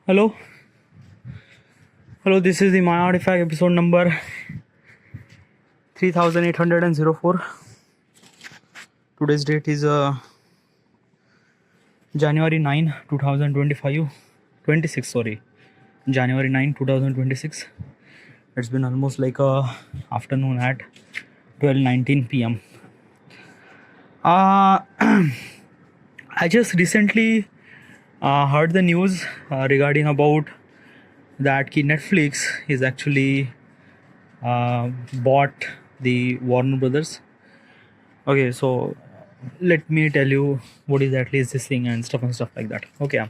Hello, hello. This is the My Artifact episode number 3804. Today's date is January 9, 2025. 26, sorry. January 9, 2026. It's been almost like a afternoon at 12:19 p.m. I just recently heard the news regarding about that Netflix is actually bought the Warner Brothers. Okay, so let me tell you what exactly is this thing and stuff like that. Okay,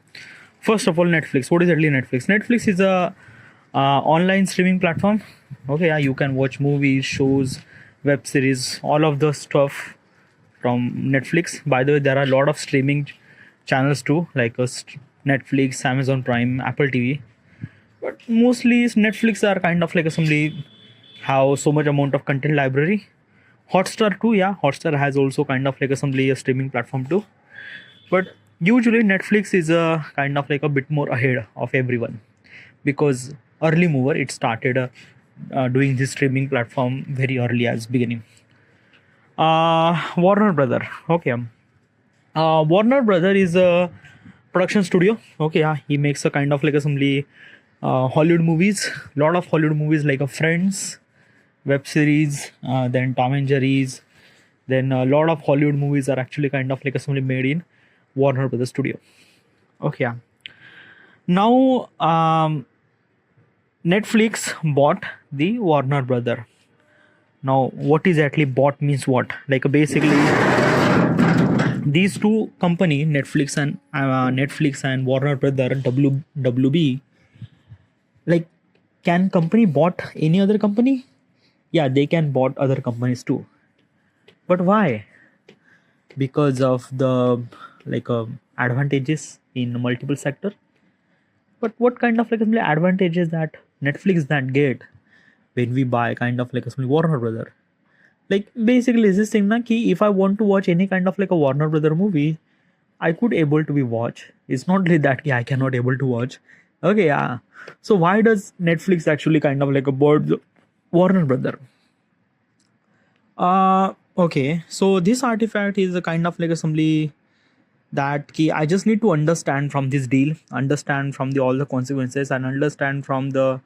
first of all, Netflix. What is actually Netflix? Netflix is a online streaming platform. Okay, you can watch movies, shows, web series, all of the stuff from Netflix. By the way, there are a lot of streaming channels too, like Netflix, Amazon Prime, Apple TV. But mostly Netflix are kind of like assembly have so much amount of content library. Hotstar too, yeah. Hotstar has also kind of like assembly a streaming platform too. But usually Netflix is a kind of like a bit more ahead of everyone because early mover. It started doing this streaming platform very early as beginning. Warner Brother, okay. Warner Brother is a production studio. Okay, yeah, he makes a kind of like assembly Hollywood movies. Lot of Hollywood movies like a Friends, web series, then Tom and Jerry's. Then a lot of Hollywood movies are actually kind of like assembly made in Warner Brothers Studio. Okay, yeah. Now Netflix bought the Warner Brother. Now what is actually bought means what? Like basically these two company Netflix and Warner Brother WB, like, can company bought any other company? Yeah, they can bought other companies too. But why? Because of the like advantages in multiple sector. But what kind of like advantages that Netflix that get when we buy kind of like a Warner Brother? Like basically is this thing na ki if I want to watch any kind of like a Warner Brother movie, I could able to be watch. It's not like that I cannot able to watch. Okay, yeah. So why does Netflix actually kind of like a board Warner Brother? Okay. So this artifact is a kind of like assembly that key. I just need to understand from this deal, understand from the all the consequences, and understand from the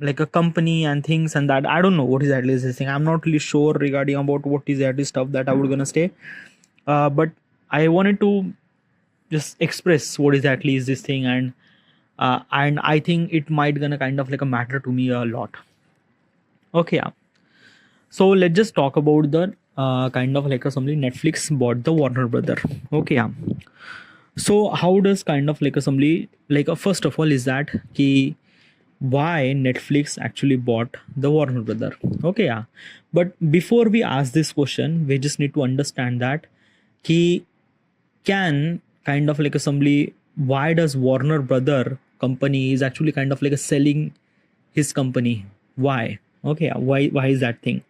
like a company and things and that. I don't know what is at least this thing. I'm not really sure regarding about what is that stuff that I would gonna stay. But I wanted to just express what exactly is this thing, and I think it might gonna kind of like a matter to me a lot. Okay, yeah. So let's just talk about the kind of like assembly Netflix bought the Warner Brother. Okay, yeah. So how does kind of like assembly like first of all is that key why Netflix actually bought the Warner Brother? Okay, yeah. But before we ask this question, we just need to understand that key can kind of like assembly why does Warner Brother company is actually kind of like a selling his company? Why? Okay, yeah. Why is that thing?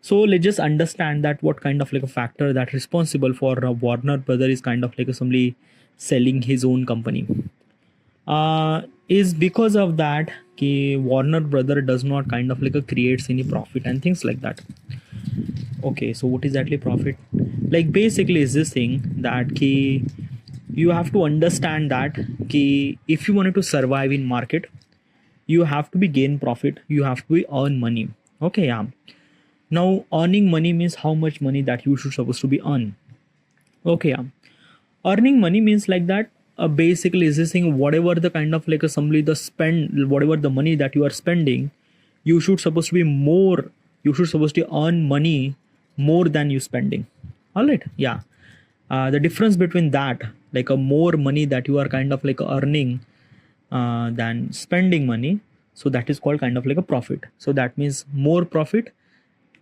So let's just understand that what kind of like a factor that responsible for Warner Brother is kind of like assembly selling his own company. Is because of that Warner Brother does not kind of like a creates any profit and things like that. Okay, so what is actually profit? Like basically is this thing that you have to understand that if you wanted to survive in market, you have to be gain profit, you have to be earn money. Okay, yeah. Now earning money means how much money that you should supposed to be earn. Okay, yeah. Earning money means like that basically is this thing whatever the kind of like assembly the spend whatever the money that you are spending, you should supposed to be more, you should supposed to earn money more than you spending. All right, yeah. The difference between that like a more money that you are kind of like earning than spending money, so that is called kind of like a profit. So that means more profit.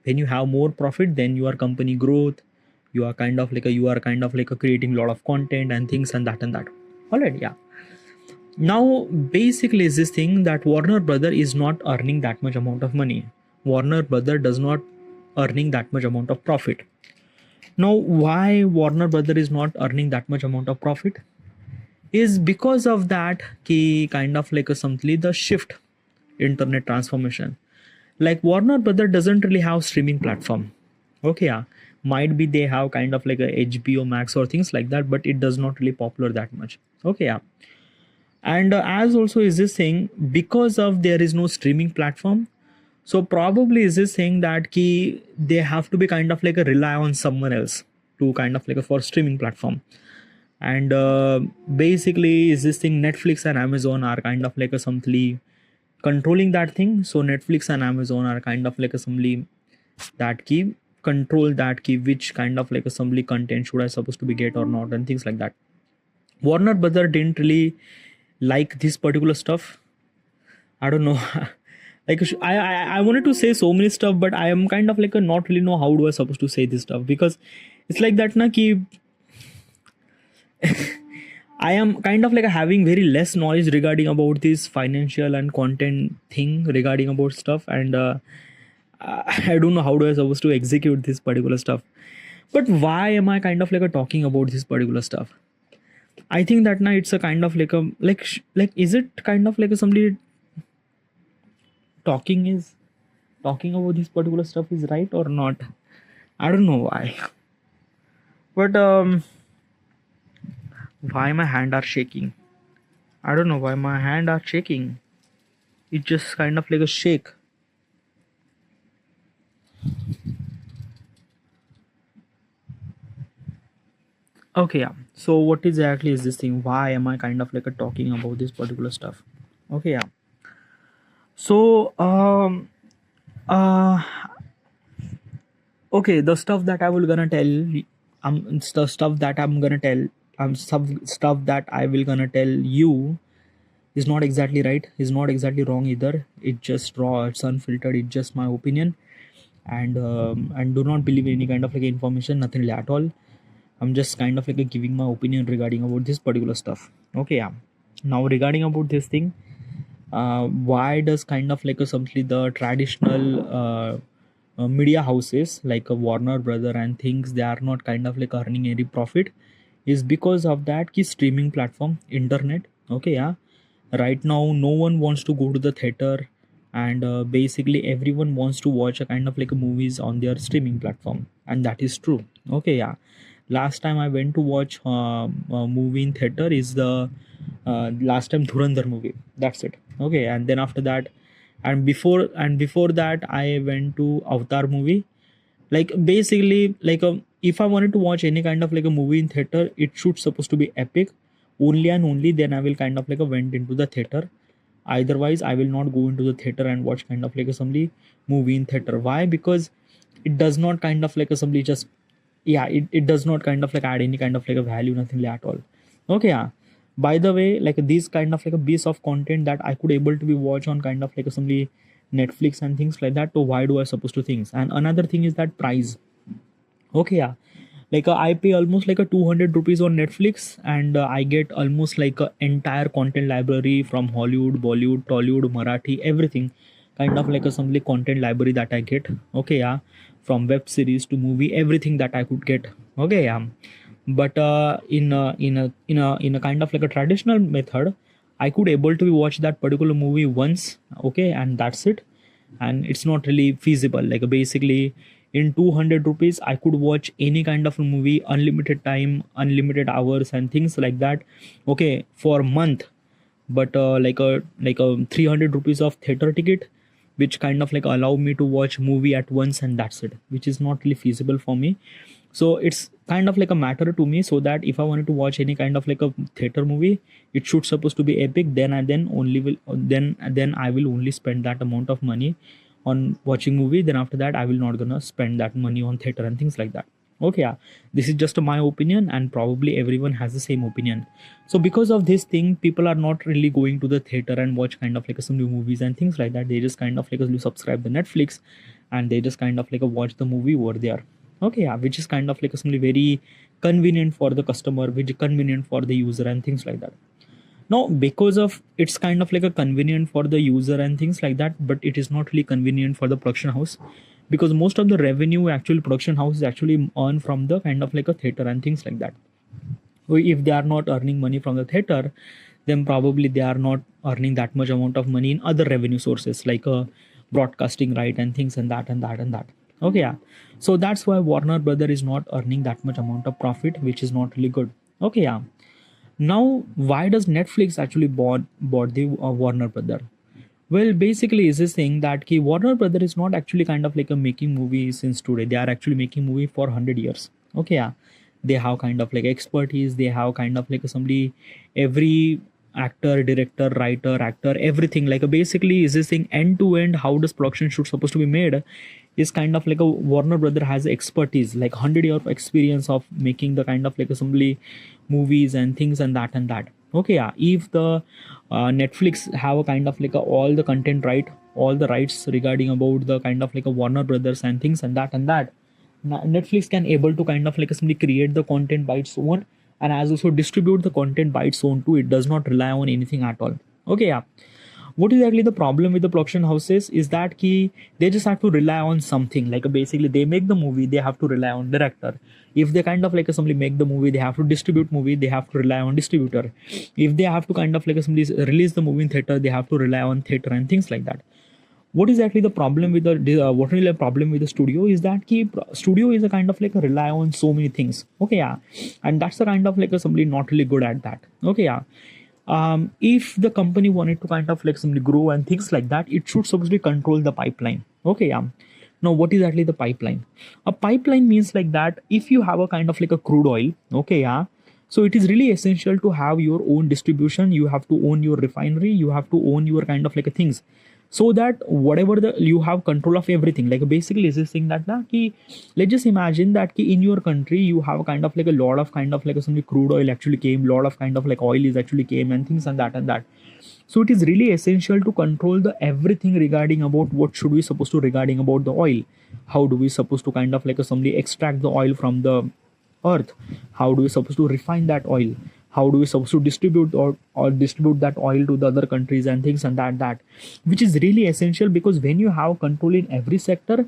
When you have more profit, then your company growth, you are kind of like a creating a lot of content and things and that. All right, yeah. Now basically is this thing that Warner Brother is not earning that much amount of money. Warner Brother does not earning that much amount of profit. Now why Warner Brother is not earning that much amount of profit? is because of that ki kind of like a simply the shift internet transformation. Like Warner Brother doesn't really have streaming platform. Okay, yeah, might be they have kind of like a HBO Max or things like that, but it does not really popular that much. Okay, yeah, and as also is this thing because of there is no streaming platform, so probably is this saying that ki they have to be kind of like a rely on someone else to kind of like a for streaming platform. And basically is this thing Netflix and Amazon are kind of like a simply controlling that thing. So Netflix and Amazon are kind of like a simply that key control that key which kind of like a simply content should I supposed to be get or not and things like that. Warner Brother didn't really like this particular stuff. I don't know. Like I wanted to say so many stuff, but I am kind of like a not really know how do I supposed to say this stuff because it's like that na ki I am kind of like having very less knowledge regarding about this financial and content thing regarding about stuff, and I don't know how do I supposed to execute this particular stuff. But why am I kind of like talking about this particular stuff? I think that now it's a kind of like a like is it kind of like a somebody talking is talking about this particular stuff is right or not? I don't know why, but why my hand are shaking? I don't know why my hand are shaking. It just kind of like a shake. Okay, yeah. So what exactly is this thing? Why am I kind of like talking about this particular stuff? Okay, yeah. So uh okay, the stuff that I will gonna tell the stuff that I'm gonna tell stuff that I will gonna tell you is not exactly right, is not exactly wrong either. It's just raw, it's unfiltered, it's just my opinion. And do not believe any kind of like information, nothing really at all. I'm just kind of like giving my opinion regarding about this particular stuff. Okay, yeah. Now regarding about this thing, why does kind of like a simply the traditional media houses like a Warner Brother and things they are not kind of like earning any profit is because of that key streaming platform internet. Okay, yeah. Right now no one wants to go to the theater, and basically everyone wants to watch a kind of like a movies on their streaming platform, and that is true. Okay, yeah. Last time I went to watch a movie in theater is the last time Dhurandhar movie. That's it. Okay, and then after that, and before that, I went to Avatar movie. Like basically, like if I wanted to watch any kind of like a movie in theater, it should supposed to be epic. Only and only then I will kind of like a went into the theater. Otherwise, I will not go into the theater and watch kind of like a somebody movie in theater. Why? Because it does not kind of like a somebody just yeah it does not kind of like add any kind of like a value, nothing at all. Okay, yeah. By the way, like this kind of like a piece of content that I could able to be watch on kind of like a simply Netflix and things like that, so why do I supposed to things? And another thing is that price. Okay, yeah. Like I pay almost like a 200 rupees on Netflix, and I get almost like a entire content library from Hollywood, Bollywood, Tollywood, Marathi, everything kind of like a some like content library that I get. Okay, yeah. From web series to movie, everything that I could get. Okay, yeah. But in a kind of like a traditional method, I could able to watch that particular movie once. Okay, and that's it. And it's not really feasible. Like basically in 200 rupees I could watch any kind of a movie, unlimited time, unlimited hours and things like that. Okay, for a month. But like a 300 rupees of theater ticket, which kind of like allow me to watch movie at once, and that's it, which is not really feasible for me. So it's kind of like a matter to me, so that if I wanted to watch any kind of like a theater movie, it should supposed to be epic. Then I will only spend that amount of money on watching movie. Then after that I will not gonna spend that money on theater and things like that. Okay, yeah. This is just my opinion, and probably everyone has the same opinion. So because of this thing, people are not really going to the theater and watch kind of like some new movies and things like that. They just kind of like subscribe the Netflix, and they just kind of like watch the movie over there. Okay, yeah, which is kind of like something very convenient for the customer, which is convenient for the user and things like that. Now because of it's kind of like a convenient for the user and things like that, but it is not really convenient for the production house, because most of the revenue actual production house is actually earn from the kind of like a theater and things like that. Or if they are not earning money from the theater, then probably they are not earning that much amount of money in other revenue sources like broadcasting right and things and that and that and that. Okay, yeah. So that's why Warner Brother is not earning that much amount of profit, which is not really good. Okay, yeah. Now, why does Netflix actually bought the Warner Brother? Well, basically, is this thing that Warner Brother is not actually kind of like a making movie since today. They are actually making movie for 100 years. Okay, yeah, they have kind of like expertise. They have kind of like somebody, every actor, director, writer, actor, everything. Like basically, is this thing end to end? How does production shoot supposed to be made? Is kind of like a Warner Brother has expertise, like 100 year of experience of making the kind of like assembly movies and things and that and that. Okay, yeah. If the Netflix have a kind of like all the content right, all the rights regarding about the kind of like a Warner Brothers and things and that and that, Netflix can able to kind of like simply create the content by its own and as also distribute the content by its own too. It does not rely on anything at all. Okay, yeah. What is actually the problem with the production houses is that they just have to rely on something like basically they make the movie, they have to rely on director. If they kind of like somebody make the movie, they have to distribute movie, they have to rely on distributor. If they have to kind of like somebody release the movie in theater, they have to rely on theater and things like that. What is actually the problem with what really a problem with the studio is that studio is a kind of like a rely on so many things. Okay, yeah. And that's the kind of like somebody not really good at that. Okay, yeah. If the company wanted to kind of like simply grow and things like that, it should supposedly control the pipeline. Okay, yeah. Now, what is actually the pipeline? A pipeline means like that if you have a kind of like a crude oil, okay, yeah. So it is really essential to have your own distribution. You have to own your refinery. You have to own your kind of like a things, so that whatever the you have control of everything. Like basically, is this thing that let's just imagine that in your country you have kind of like a lot of kind of like some crude oil actually came, lot of kind of like oil is actually came and things and that and that. So it is really essential to control the everything regarding about what should we supposed to regarding about the oil. How do we supposed to kind of like somebody extract the oil from the earth? How do we supposed to refine that oil? How do we supposed to distribute or distribute that oil to the other countries and things and that which is really essential, because when you have control in every sector,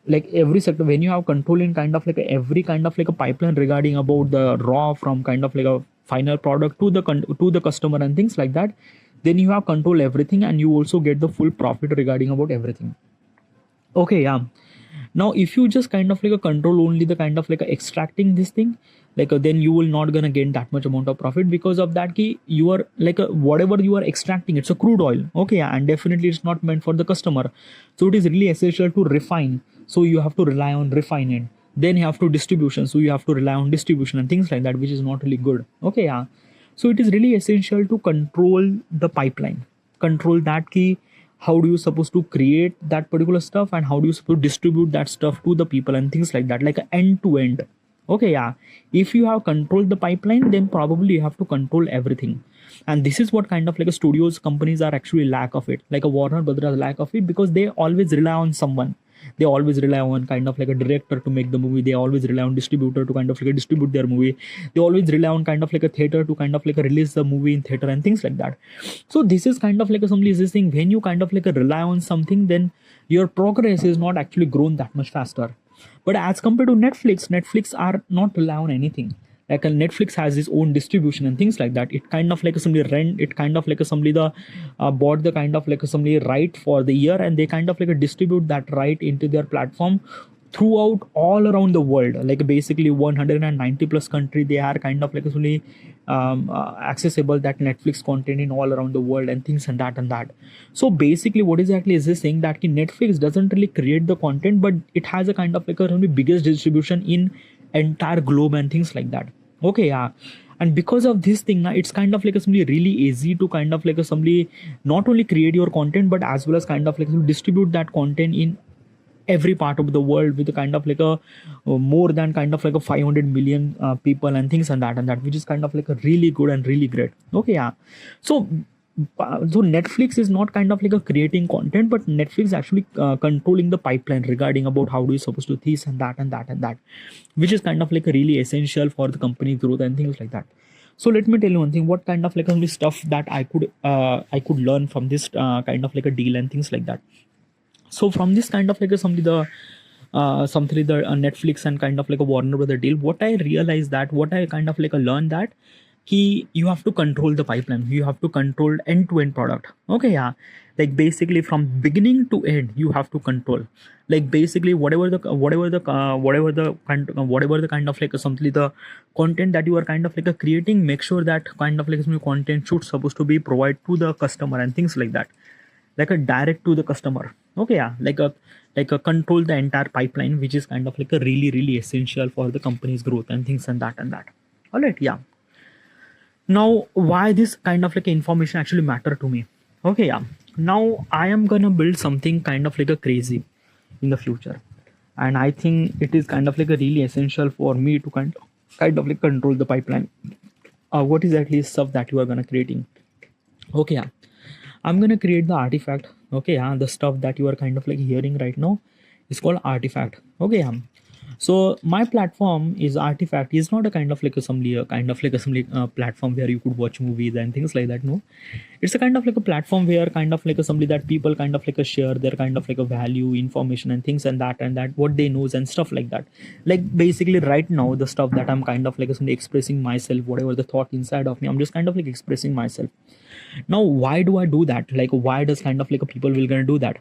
like every sector, when you have control in kind of like every kind of like a pipeline regarding about the raw from kind of like a final product to the customer and things like that, then you have control everything and you also get the full profit regarding about everything. Okay, yeah. Now if you just kind of like a control only the kind of like a extracting this thing, like then you will not gonna gain that much amount of profit, because of that you are like whatever you are extracting, it's a crude oil. Okay, yeah, and definitely it's not meant for the customer. So it is really essential to refine, so you have to rely on refining. Then you have to distribution, so you have to rely on distribution and things like that, which is not really good. Okay, yeah. So it is really essential to control the pipeline, control that how do you supposed to create that particular stuff and how do you supposed to distribute that stuff to the people and things like that, like end to end. Okay, yeah. If you have controlled the pipeline, then probably you have to control everything. And this is what kind of like a studios companies are actually lack of it, like a Warner Brothers lack of it, because they always rely on someone. They always rely on kind of like a director to make the movie. They always rely on distributor to kind of like distribute their movie. They always rely on kind of like a theater to kind of like release the movie in theater and things like that. So this is kind of like somebody is this thing, when you kind of like rely on something, then your progress is not actually grown that much faster. But as compared to Netflix are not rely on anything. Like a Netflix has its own distribution and things like that. It kind of like somebody rent, it kind of like somebody bought the kind of like somebody right for the year, and they kind of like distribute that right into their platform throughout all around the world. Like basically 190 plus country, they are kind of like only accessible that Netflix content in all around the world and things and that. So basically what exactly is this thing that Netflix doesn't really create the content, but it has a kind of like a biggest distribution in entire globe and things like that. Okay, yeah. And because of this thing now, it's kind of like somebody really easy to kind of like somebody not only create your content, but as well as kind of like distribute that content in every part of the world with a kind of like a more than kind of like a 500 million people and things and that, which is kind of like a really good and really great. Okay, yeah. So Netflix is not kind of like a creating content, but Netflix actually controlling the pipeline regarding about how do you supposed to this and that, which is kind of like a really essential for the company growth and things like that. So let me tell you one thing, what kind of like only stuff that I could learn from this kind of like a deal and things like that. So from this kind of like something like the Netflix and kind of like a Warner Brother deal, what I realized that what I kind of like learned that you have to control the pipeline, you have to control end to end product. Okay, yeah, like basically from beginning to end you have to control, like basically whatever the kind of like something the content that you are kind of like creating, make sure that kind of like some content should supposed to be provided to the customer and things like that, like a direct to the customer. Okay, yeah, like a control the entire pipeline, which is kind of like a really essential for the company's growth and things and that. All right, yeah. Now why this kind of like information actually matter to me? Okay, yeah, now I am gonna build something kind of like a crazy in the future, and I think it is kind of like a really essential for me to kind of like control the pipeline. What is at least stuff that you are gonna creating? Okay, yeah, I'm gonna create the artifact. Okay, yeah, the stuff that you are kind of like hearing right now is called artifact. Okay, yeah. So my platform is artifact. Is not a kind of like a kind of like platform where you could watch movies and things like that. No, it's a kind of like a platform where kind of like assembly that people kind of like a share their kind of like a value, information and things and that what they knows and stuff like that. Like basically right now the stuff that I'm kind of like expressing myself, whatever the thought inside of me, I'm just kind of like expressing myself. Now why do I do that? Like why does kind of like a people will gonna do that?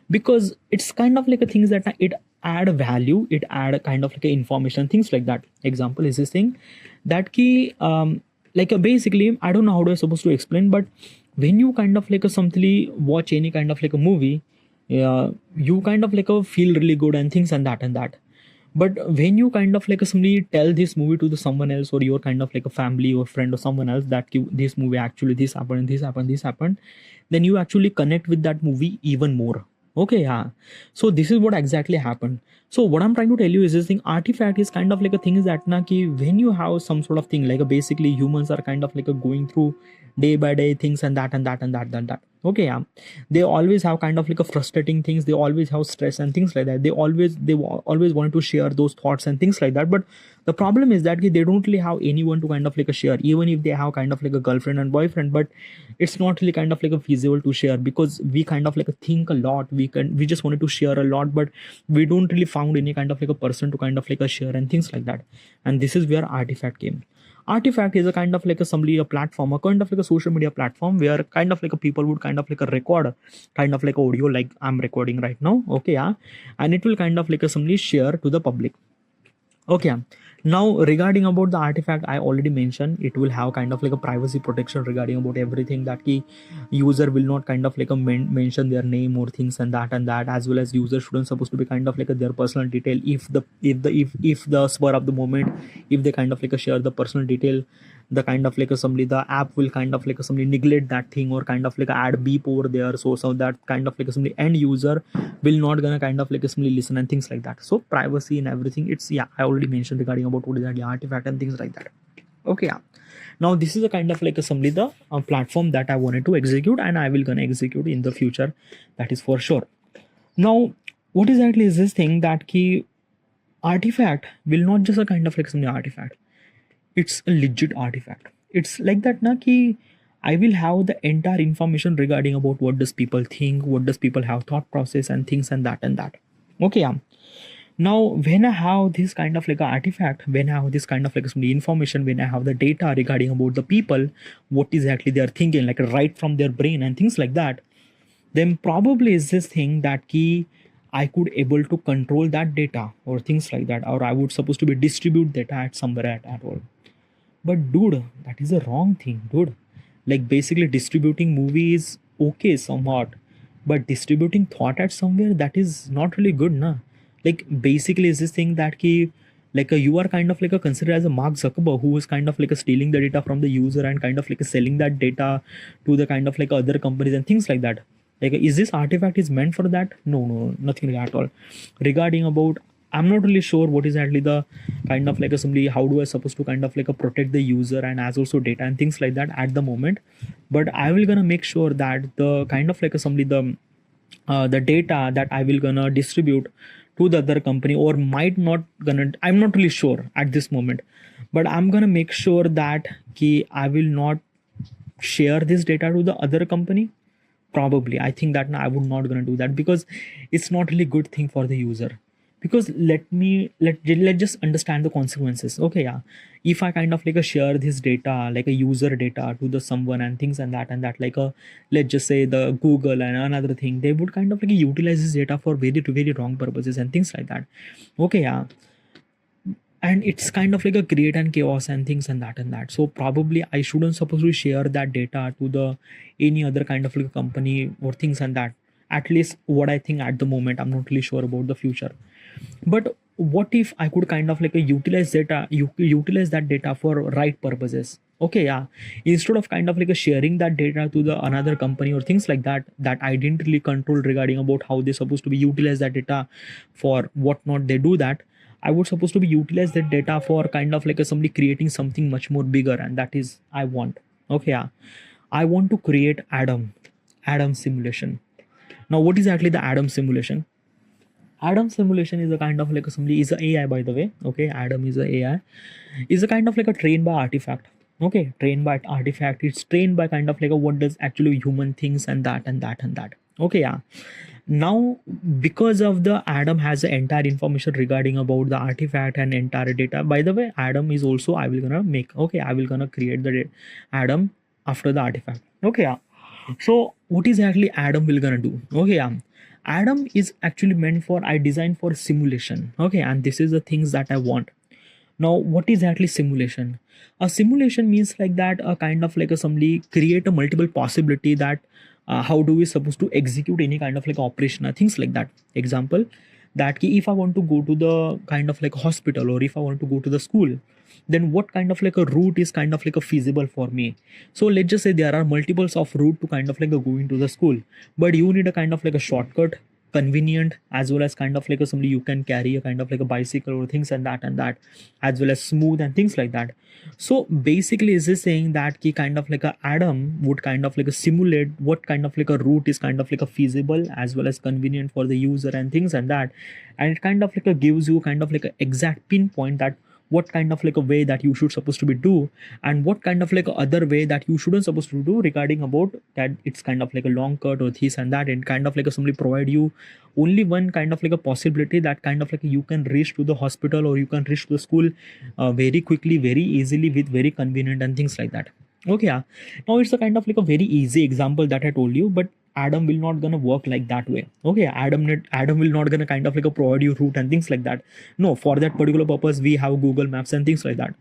Because it's kind of like a things that it add value, it add a kind of like a information, things like that. Example is this thing that key like basically I don't know how to I supposed to explain, but when you kind of like a something watch any kind of like a movie, you kind of like a feel really good and things and that. But when you kind of like somebody tell this movie to the someone else or your kind of like a family or friend or someone else that this movie actually this happened, this happened, then you actually connect with that movie even more. Okay, yeah. So this is what exactly happened. So what I'm trying to tell you is this thing artifact is kind of like a thing is that na ki when you have some sort of thing like a basically humans are kind of like a going through day by day things and that. Okay, yeah, they always have kind of like a frustrating things, they always have stress and things like that, always want to share those thoughts and things like that. But the problem is that they don't really have anyone to kind of like a share, even if they have kind of like a girlfriend and boyfriend, but it's not really kind of like a feasible to share because we kind of like think a lot, we just wanted to share a lot, but we don't really found any kind of like a person to kind of like a share and things like that. And this is where artifact came. Artifact is a kind of like a platform, a kind of like a social media platform where kind of like a people would kind of like a record kind of like audio like I'm recording right now. Okay, yeah, and it will kind of like a somebody share to the public. Okay, yeah. Now regarding about the artifact, I already mentioned it will have kind of like a privacy protection regarding about everything that key user will not kind of like a mention their name or things and that, as well as user shouldn't supposed to be kind of like a, their personal detail if the spur of the moment, if they kind of like a share the personal detail, the kind of like a somebody the app will kind of like a somebody neglect that thing or kind of like a add beep over there, so that kind of like a somebody end user will not gonna kind of like a somebody listen and things like that. So privacy and everything, it's yeah, I already mentioned regarding about what is that artifact and things like that. Okay, yeah. Now this is a kind of like a somebody the platform that I wanted to execute and I will gonna execute in the future, that is for sure. Now what exactly is this thing that key artifact will not just a kind of like something artifact, it's a legit artifact. It's like that na ki I will have the entire information regarding about what does people think, what does people have thought process and things and that. Okay, yeah. Now when I have this kind of like a artifact, when I have this kind of like some information, when I have the data regarding about the people, what exactly they are thinking, like right from their brain and things like that, then probably is this thing that key I could able to control that data or things like that, or I would supposed to be distribute data at somewhere at all. But dude, that is a wrong thing, dude. Like basically distributing movies okay somewhat, but distributing thought at somewhere, that is not really good, na. Like basically is this thing that ki like you are kind of like a considered as a Mark Zuckerberg who is kind of like a stealing the data from the user and kind of like a selling that data to the kind of like other companies and things like that. Like is this artifact is meant for that? No, nothing like at all. Regarding about, I'm not really sure what is actually the kind of like assembly, how do I supposed to kind of like protect the user and as also data and things like that at the moment. But I will gonna make sure that the kind of like assembly the data that I will gonna distribute to the other company or might not gonna, I'm not really sure at this moment, but I'm gonna make sure that I will not share this data to the other company. Probably I think that I would not gonna do that because it's not really good thing for the user. because let's just understand the consequences. Okay, yeah, if I kind of like a share this data, like a user data to the someone and things and that, like a, let's just say the Google and another thing, they would kind of like utilize this data for very wrong purposes and things like that. Okay, yeah, and it's kind of like a create and chaos and things and that. So probably I shouldn't supposed to share that data to the any other kind of like a company or things and that. At least what I think at the moment. I'm not really sure about the future. But what if I could kind of like a utilize that data for right purposes? Okay, yeah, instead of kind of like a sharing that data to the another company or things like that, that I didn't really control regarding about how they're supposed to be utilize that data for what not they do that. I would supposed to be utilize that data for kind of like a somebody creating something much more bigger, and that is I want. Okay, yeah, I want to create Adam simulation. Now what is actually the Adam simulation? Adam simulation is a kind of like a somebody is a AI, by the way. Okay, Adam is a AI. Is a kind of like a trained by artifact. Okay, trained by artifact. It's trained by kind of like a what does actually human things and that. Okay, yeah. Now because of the Adam has the entire information regarding about the artifact and entire data. By the way, Adam is also I will gonna make. Okay, I will gonna create the Adam after the artifact. Okay, yeah. So what is actually Adam will gonna do? Okay, yeah. Adam is actually meant for I designed for simulation. Okay, and this is the things that I want. Now, what is actually simulation? A simulation means like that a kind of like a somebody create a multiple possibility that how do we supposed to execute any kind of like operation or things like that. Example, that ki if I want to go to the kind of like hospital or if I want to go to the school, then what kind of like a route is kind of like a feasible for me. So let's just say there are multiples of route to kind of like a going to the school, but you need a kind of like a shortcut, convenient, as well as kind of like a somebody you can carry a kind of like a bicycle or things and that, as well as smooth and things like that. So basically is this saying that ki kind of like a Adam would kind of like a simulate what kind of like a route is kind of like a feasible as well as convenient for the user and things and that, and it kind of like a gives you kind of like a exact pinpoint that what kind of like a way that you should supposed to be do, and what kind of like a other way that you shouldn't supposed to do regarding about that it's kind of like a long cut or this and that, and kind of like a somebody provide you only one kind of like a possibility that kind of like you can reach to the hospital or you can reach to the school very quickly, very easily, with very convenient and things like that. Okay, yeah. Now it's a kind of like a very easy example that I told you, but Adam will not gonna work like that way. Okay, Adam will not gonna kind of like a provide you route and things like that. No, for that particular purpose we have Google Maps and things like that.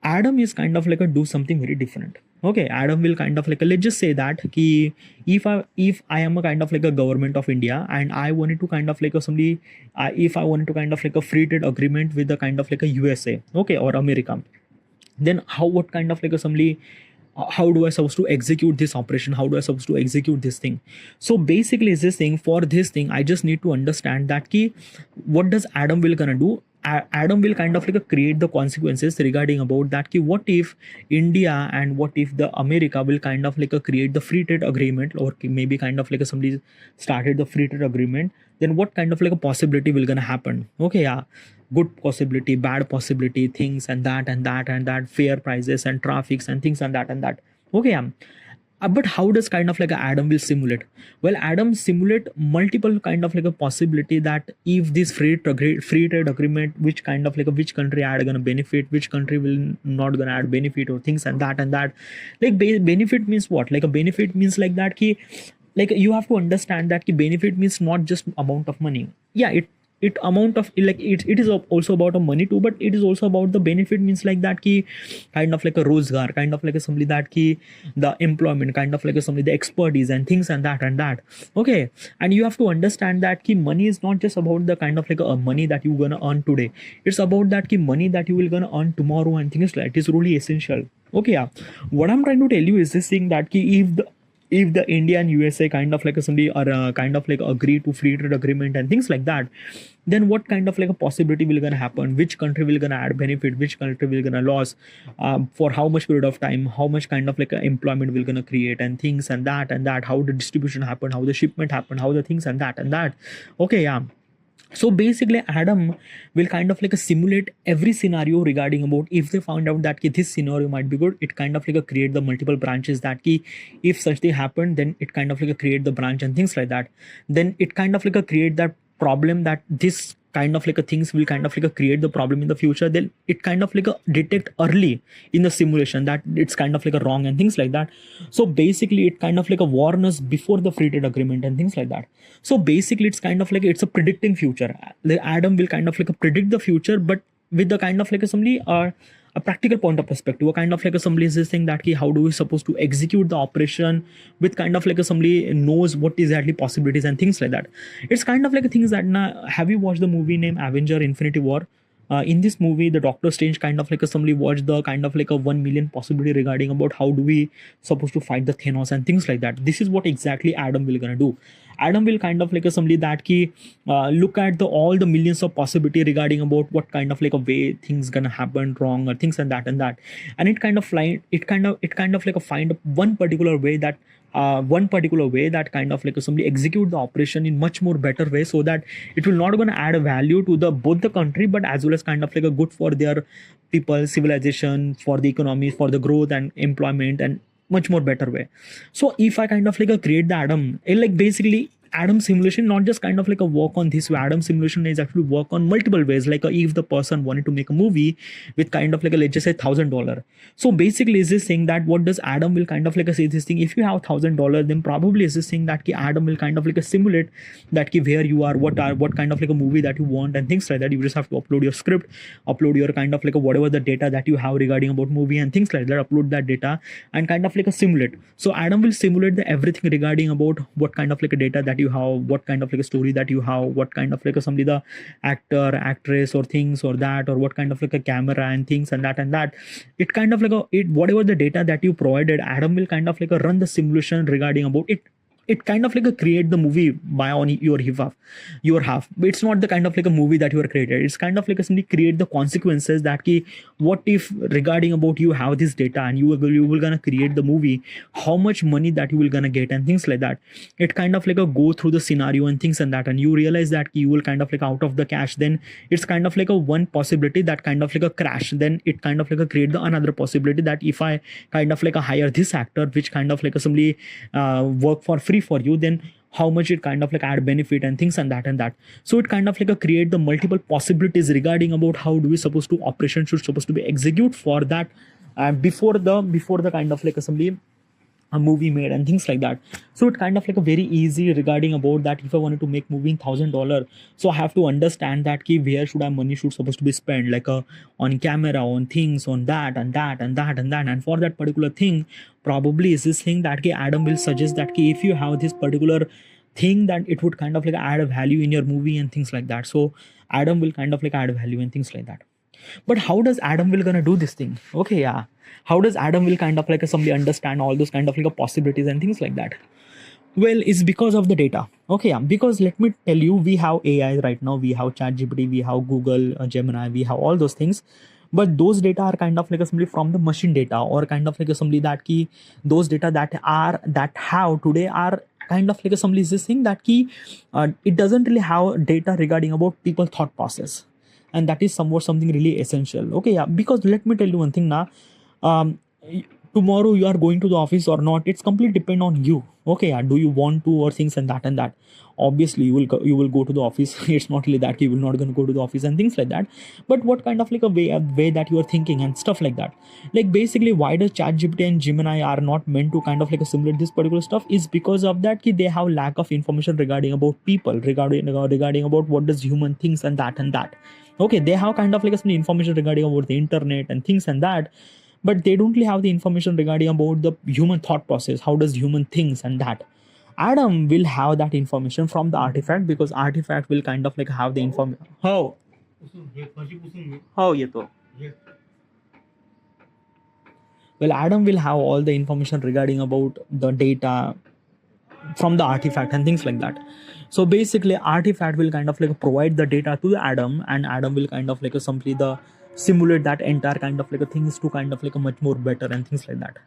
Adam is kind of like a do something very different. Okay, Adam will kind of like a, let's just say that ki if I am a kind of like a government of India and I wanted to kind of like a somebody if I wanted to kind of like a free trade agreement with the kind of like a USA, okay, or America, then how what kind of like a somebody how do I supposed to execute this operation, how do I supposed to execute this thing? So basically is this thing, for this thing I just need to understand that key what does Adam will gonna do. Adam will kind of like create the consequences regarding about that key what if India and what if the America will kind of like create the free trade agreement, or maybe kind of like somebody started the free trade agreement, then what kind of like a possibility will gonna happen. Okay, yeah, good possibility, bad possibility, things and that, fair prices and traffics and things and that. Okay, yeah. But how does kind of like a Adam will simulate? Well, Adam simulate multiple kind of like a possibility that if this free trade agreement, which kind of like a which country are gonna benefit, which country will not gonna add benefit or things and that. Like benefit means what? Like a benefit means like that ki like you have to understand that ki benefit means not just amount of money. Yeah, it amount of like it is also about a money too, but it is also about the benefit means like that ki kind of like a rozgar, kind of like a somebody that ki the employment, kind of like a somebody the expertise and things and that. Okay, and you have to understand that ki money is not just about the kind of like a money that you gonna earn today. It's about that ki money that you will gonna earn tomorrow and things like that. It is really essential. Okay, yeah. What I'm trying to tell you is this thing that ki if the India and USA kind of like a somebody are kind of like agree to free trade agreement and things like that, then what kind of like a possibility will gonna happen? Which country will gonna add benefit? Which country will gonna lose? For how much period of time? How much kind of like employment will gonna create and things and that? How the distribution happen? How the shipment happen? How the things and that? Okay, yeah. So basically Adam will kind of like simulate every scenario regarding about if they found out that ki, this scenario might be good, it kind of like create the multiple branches that ki, if such thing happened, then it kind of like create the branch and things like that. Then it kind of like create that problem that this kind of like a things will kind of like a create the problem in the future, then it kind of like a detect early in the simulation that it's kind of like a wrong and things like that. So basically it kind of like a warn us before the free trade agreement and things like that. So basically it's kind of like it's a predicting future. The Adam will kind of like a predict the future, but with the kind of like a practical point of perspective, a kind of like somebody is this thing that ki, how do we supposed to execute the operation with kind of like somebody knows what exactly possibilities and things like that. It's kind of like things that have you watched the movie named Avenger Infinity War? In this movie, the Doctor Strange kind of like somebody watched the kind of like a 1 million possibility regarding about how do we supposed to fight the Thanos and things like that. This is what exactly Adam will gonna do. Adam will kind of like a somebody that ki look at the all the millions of possibility regarding about what kind of like a way things gonna happen wrong or things and that, and it kind of like a find one particular way that kind of like somebody execute the operation in much more better way, so that it will not gonna add a value to the both the country, but as well as kind of like a good for their people, civilization, for the economy, for the growth and employment, and much more better way. So if I kind of like a create the Adam, like basically Adam simulation not just kind of like a work on this way. Adam simulation is actually work on multiple ways. Like if the person wanted to make a movie with kind of like a, let's just say $1,000. So basically is this thing that what does Adam will kind of like a say this thing, if you have $1,000, then probably is this thing that ki Adam will kind of like a simulate that ki where you are, what kind of like a movie that you want and things like that. You just have to upload your script, upload your kind of like a whatever the data that you have regarding about movie and things like that, upload that data and kind of like a simulate. So Adam will simulate the everything regarding about what kind of like a data that you have, what kind of like a story that you have, what kind of like a somebody the actor, actress or things or that, or what kind of like a camera and things and that. It kind of like a it whatever the data that you provided, Adam will kind of like a run the simulation regarding about it. It kind of like a create the movie by on your half. But it's not the kind of like a movie that you are created. It's kind of like a simply create the consequences that ki what if regarding about you have this data and you will gonna create the movie, how much money that you will gonna get and things like that. It kind of like a go through the scenario and things and that, and you realize that you will kind of like out of the cash, then it's kind of like a one possibility that kind of like a crash, then it kind of like a create the another possibility that if I kind of like a hire this actor which kind of like a somebody work for free for you, then how much it kind of like add benefit and things and that. So it kind of like a create the multiple possibilities regarding about how do we supposed to operation should supposed to be execute for that before the kind of like assembly a movie made and things like that. So it kind of like a very easy regarding about that if I wanted to make movie in $1,000, so I have to understand that ki where should I money should supposed to be spent, like on camera, on things, on that and for that particular thing probably is this thing that ki Adam will suggest that ki if you have this particular thing that it would kind of like add a value in your movie and things like that. So Adam will kind of like add value and things like that. But how does Adam will gonna do this thing? Okay, yeah. How does Adam will kind of like somebody understand all those kind of like possibilities and things like that? Well, it's because of the data. Okay, yeah. Because let me tell you, we have AI right now. We have ChatGPT, we have Google, Gemini, we have all those things. But those data are kind of like somebody from the machine data, or kind of like somebody that key those data that have today are kind of like somebody is this thing that key it doesn't really have data regarding about people thought process, and that is something really essential. Okay, yeah. Because let me tell you one thing now. Tomorrow you are going to the office or not, it's completely depend on you. Okay, yeah. Do you want to or things and that? Obviously you will go to the office. It's not really that you will not going to go to the office and things like that. But what kind of like a way that you are thinking and stuff like that. Like basically why does ChatGPT and Gemini are not meant to kind of like simulate this particular stuff is because of that they have lack of information regarding about people, regarding about what does human thinks and that. Okay, they have kind of like some information regarding about the internet and things and that, but they don't really have the information regarding about the human thought process, how does human thinks and that. Adam will have that information from the artifact, because artifact will kind of like have the information. How ye to? Well, Adam will have all the information regarding about the data from the artifact and things like that. So basically artifact will kind of like provide the data to the Adam, and Adam will kind of like simply the simulate that entire kind of like a things to kind of like a much more better and things like that.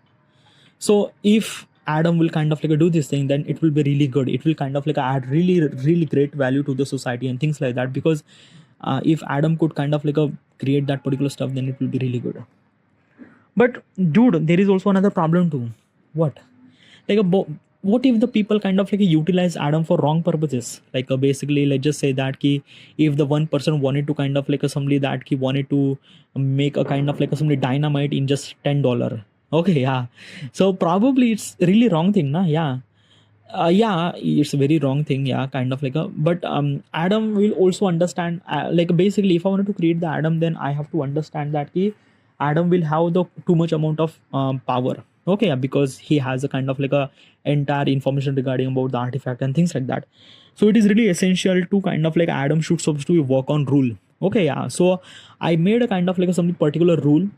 So if Adam will kind of like do this thing, then it will be really good. It will kind of like add really great value to the society and things like that, because if Adam could kind of like create that particular stuff, then it will be really good. But dude, there is also another problem too. What? Like what if the people kind of like utilize Adam for wrong purposes? Like basically, let's just say that ki, if the one person wanted to kind of like somebody that he wanted to make a kind of like somebody dynamite in just $10. Okay, yeah. So probably it's really wrong thing, na? Yeah. Yeah, it's a very wrong thing. Yeah, kind of like a. But Adam will also understand. Like basically, if I wanted to create the Adam, then I have to understand that ki Adam will have the too much amount of power. Okay, yeah, because he has a kind of like a entire information regarding about the artifact and things like that. So it is really essential to kind of like Adam should supposed to work on rule. Okay, yeah. So I made a kind of like some particular rule.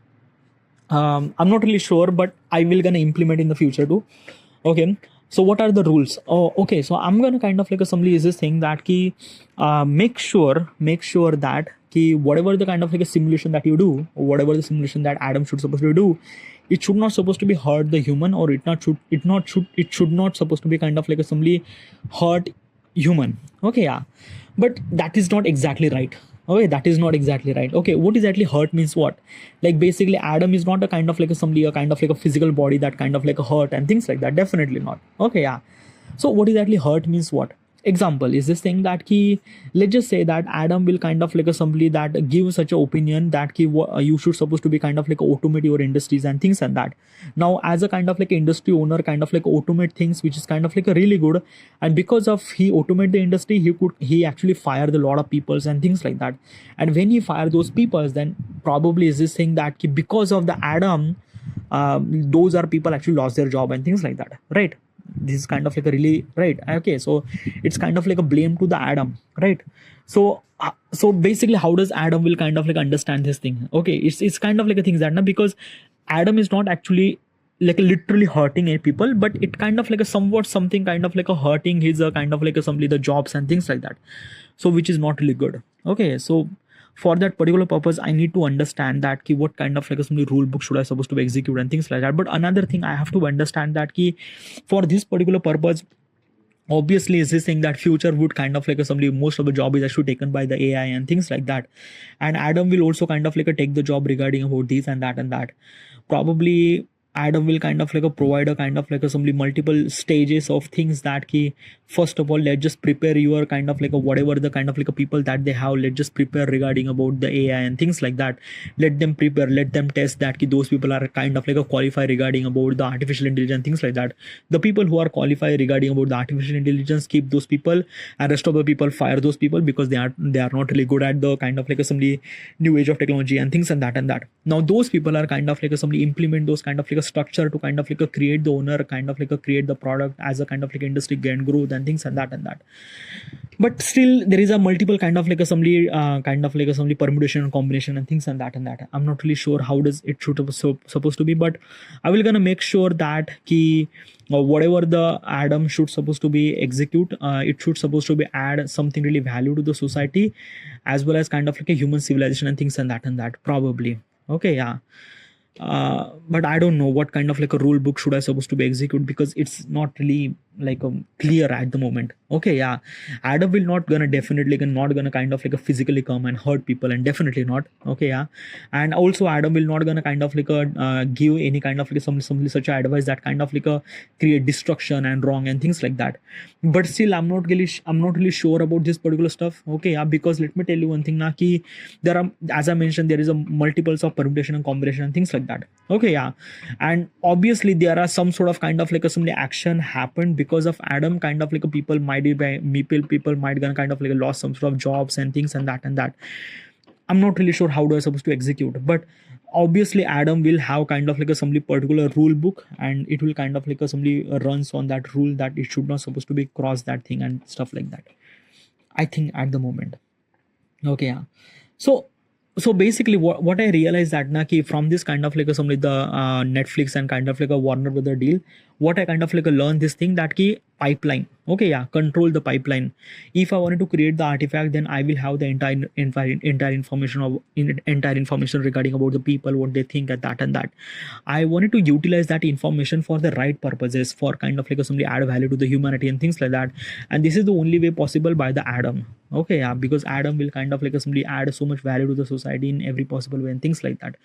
I'm not really sure, but I will gonna implement in the future too. Okay, so what are the rules? Oh, okay, so I'm gonna kind of like assembly is this thing that key make sure that key whatever the kind of like a simulation that you do, or whatever the simulation that Adam should supposed to do, it should not supposed to be hurt the human, or it should not supposed to be kind of like assembly hurt human. Okay, yeah, but that is not exactly right. Okay, that is not exactly right. Okay, what exactly hurt means what? Like basically Adam is not a kind of like a kind of like a physical body that kind of like a hurt and things like that, definitely not. Okay, yeah. So what exactly hurt means what? Example is this thing that key, let's just say that Adam will kind of like a somebody that give such an opinion that key you should supposed to be kind of like automate your industries and things like that. Now as a kind of like industry owner, kind of like automate things which is kind of like a really good, and because of he automate the industry, he actually fired a lot of peoples and things like that. And when he fired those peoples, then probably is this thing that key, because of the Adam, those are people actually lost their job and things like that, right? This is kind of like a really right. Okay, so it's kind of like a blame to the Adam, right? So basically how does Adam will kind of like understand this thing? Okay, it's kind of like a thing that because Adam is not actually like literally hurting a people, but it kind of like a somewhat something kind of like a hurting his kind of like a simply the jobs and things like that, so which is not really good. Okay, so for that particular purpose I need to understand that key what kind of like a some rule book should I supposed to execute and things like that. But another thing I have to understand that key for this particular purpose, obviously is this thing that future would kind of like a somebody most of the job is actually taken by the AI and things like that, and Adam will also kind of like a take the job regarding about this and that. Probably Adam will kind of like a provide a kind of like a simply multiple stages of things that key. First of all, let's just prepare your kind of like a whatever the kind of like a people that they have. Let's just prepare regarding about the AI and things like that. Let them prepare, let them test that key. Those people are kind of like a qualify regarding about the artificial intelligence, things like that. The people who are qualified regarding about the artificial intelligence, keep those people, and rest of the people fire those people because they are not really good at the kind of like a somebody new age of technology and things and that. Now those people are kind of like a somebody implement those kind of like a structure to kind of like a create the owner, kind of like a create the product as a kind of like industry gain growth and things and that. But still there is a multiple kind of like a somebody kind of like a somebody permutation and combination and things and that. I'm not really sure how does it should supposed to be, but I will gonna make sure that key whatever the Adam should supposed to be execute, it should supposed to be add something really value to the society, as well as kind of like a human civilization and things and that probably. Okay, yeah. But I don't know what kind of like a rule book should I supposed to be execute, because it's not really like clear at the moment. Okay, yeah. Adam will not gonna definitely not gonna kind of like a physically come and hurt people, and definitely not. Okay, yeah. And also Adam will not gonna kind of like give any kind of like some such advice that kind of like create destruction and wrong and things like that. But still I'm not really sure about this particular stuff. Okay, yeah, because let me tell you one thing na ki there are, as I mentioned, there is a multiples of permutation and combination and things like that. Okay, yeah. And obviously there are some sort of kind of like a some action happened because of Adam, kind of like a people might gonna kind of like lost some sort of jobs and things and that. I'm not really sure how do I supposed to execute, but obviously Adam will have kind of like a some particular rule book, and it will kind of like a somebody runs on that rule that it should not supposed to be cross that thing and stuff like that, I think at the moment. Okay, yeah. So basically what I realized that na ki from this kind of like a some the Netflix and kind of like a Warner Brother deal, what I kind of like learned this thing that ki pipeline. Okay, yeah, control the pipeline. If I wanted to create the artifact, then I will have the entire information regarding about the people, what they think at that and that. I wanted to utilize that information for the right purposes, for kind of like somebody add value to the humanity and things like that. And this is the only way possible by the Adam. Okay, yeah, because Adam will kind of like somebody add so much value to the society in every possible way and things like that.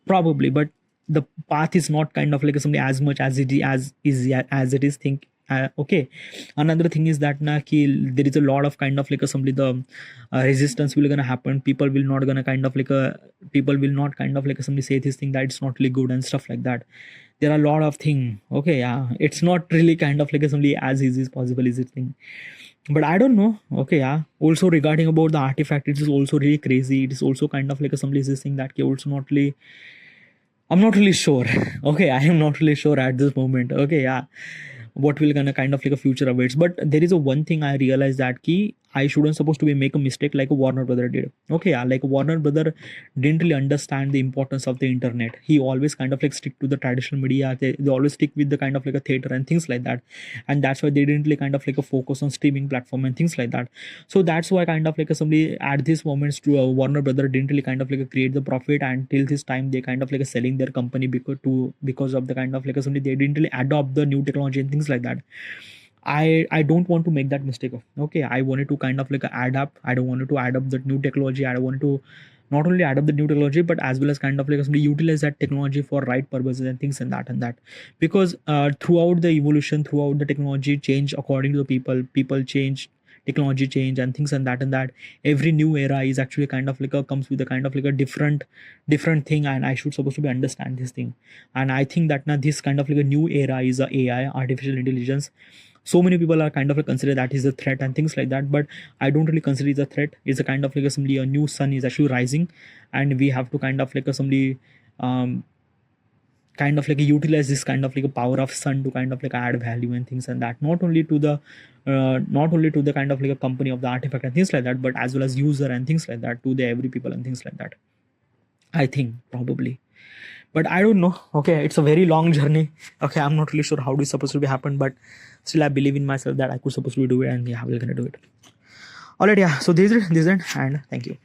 Probably, but the path is not kind of like somebody as much as it is think Okay, another thing is that na ki there is a lot of kind of like assembly the resistance will gonna happen. People will not gonna kind of like people will not kind of like assembly say this thing that it's not really good and stuff like that. There are a lot of thing. Okay, yeah, it's not really kind of like assembly as easy as possible is it thing. But I don't know. Okay, yeah. Also regarding about the artifact, it is also really crazy. It is also kind of like assembly is this thing that ki also not really. I'm not really sure. Okay, I am not really sure at this moment. Okay, yeah, what will gonna kind of like a future awaits. But there is a one thing I realized that key I shouldn't supposed to be make a mistake like a Warner brother did. Okay, yeah, like Warner brother didn't really understand the importance of the internet. He always kind of like stick to the traditional media. They always stick with the kind of like a theater and things like that, and that's why they didn't really kind of like a focus on streaming platform and things like that. So that's why kind of like a somebody at this moments to Warner brother didn't really kind of like create the profit, and till this time they kind of like selling their company because of the kind of like somebody they didn't really adopt the new technology and things like that. I don't want to make that mistake of. Okay, I wanted to kind of like adapt. I don't wanted to adapt the new technology. I wanted to not only adapt the new technology but as well as kind of like somebody utilize that technology for right purposes and things and that because throughout the evolution, throughout the technology change according to the people change, technology change and things and that every new era is actually kind of like a comes with a kind of like a different thing, and I should supposed to be understand this thing. And I think that now this kind of like a new era is a AI, artificial intelligence. So many people are kind of like consider that is a threat and things like that, but I don't really consider it a threat. It's a kind of like simply a new sun is actually rising, and we have to kind of like simply um, kind of like utilize this kind of like a power of sun to kind of like add value and things and that, not only to the kind of like a company of the artifact and things like that, but as well as user and things like that to the every people and things like that, I think probably. But I don't know. Okay, it's a very long journey. Okay, I'm not really sure how this is supposed to be happen, but still I believe in myself that I could supposed to do it, and yeah, we're gonna do it. Alright, yeah, so this is it, and thank you.